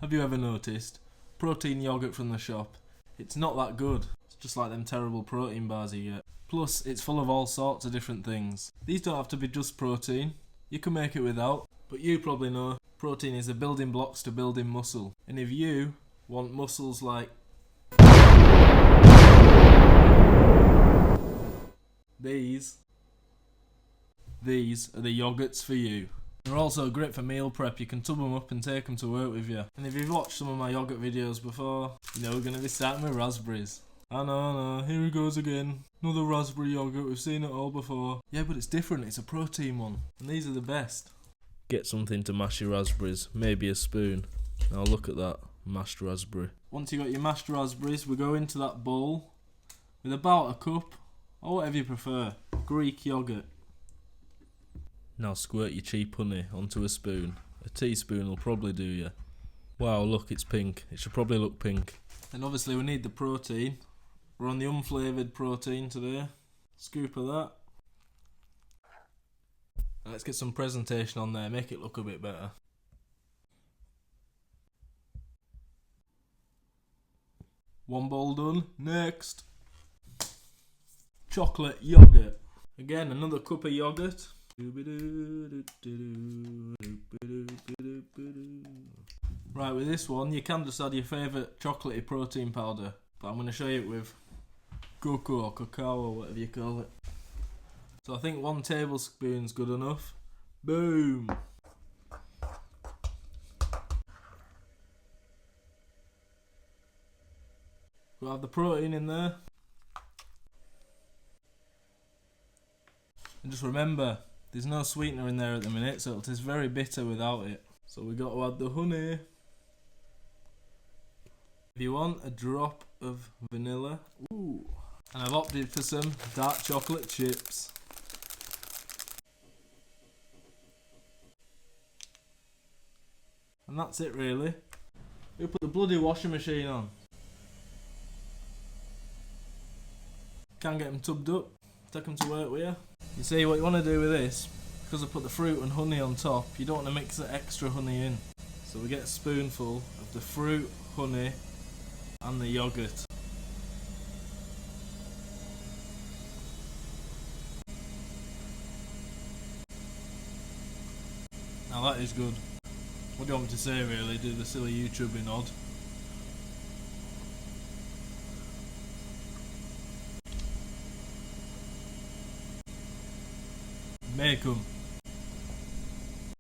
Have you ever noticed? Protein yogurt from the shop. It's not that good. It's just like them terrible protein bars you get. Plus, it's full of all sorts of different things. These don't have to be just protein. You can make it without. But you probably know, protein is the building blocks to building muscle. And if you want muscles like these are the yogurts for you. They're also great for meal prep. You can tub them up and take them to work with you. And if you've watched some of my yogurt videos before, you know we're going to be starting with raspberries. I know, here he goes again. Another raspberry yogurt, we've seen it all before. Yeah, but it's different, it's a protein one. And these are the best. Get something to mash your raspberries, maybe a spoon. Now look at that, mashed raspberry. Once you got your mashed raspberries, we go into that bowl with about a cup, or whatever you prefer, Greek yogurt. Now squirt your cheap honey onto a spoon. A teaspoon will probably do you. Wow, look, it's pink. It should probably look pink. And obviously we need the protein. We're on the unflavoured protein today. Scoop of that. And let's get some presentation on there, make it look a bit better. One bowl done. Next. Chocolate yogurt. Again, another cup of yogurt. Right, with this one, you can just add your favourite chocolatey protein powder, but I'm going to show you it with cocoa or cacao or whatever you call it. So I think 1 tablespoon's good enough. Boom! We'll have the protein in there. And just remember, there's no sweetener in there at the minute, so it'll taste very bitter without it. So we got to add the honey. If you want a drop of vanilla, ooh. And I've opted for some dark chocolate chips. And that's it really. We put the bloody washing machine on. Can't get them tubbed up, take them to work with you. You see what you want to do with this, because I put the fruit and honey on top, you don't want to mix the extra honey in. So we get a spoonful of the fruit, honey and the yogurt. Now that is good. What do you want me to say really? Do the silly YouTubing odd. Make 'em.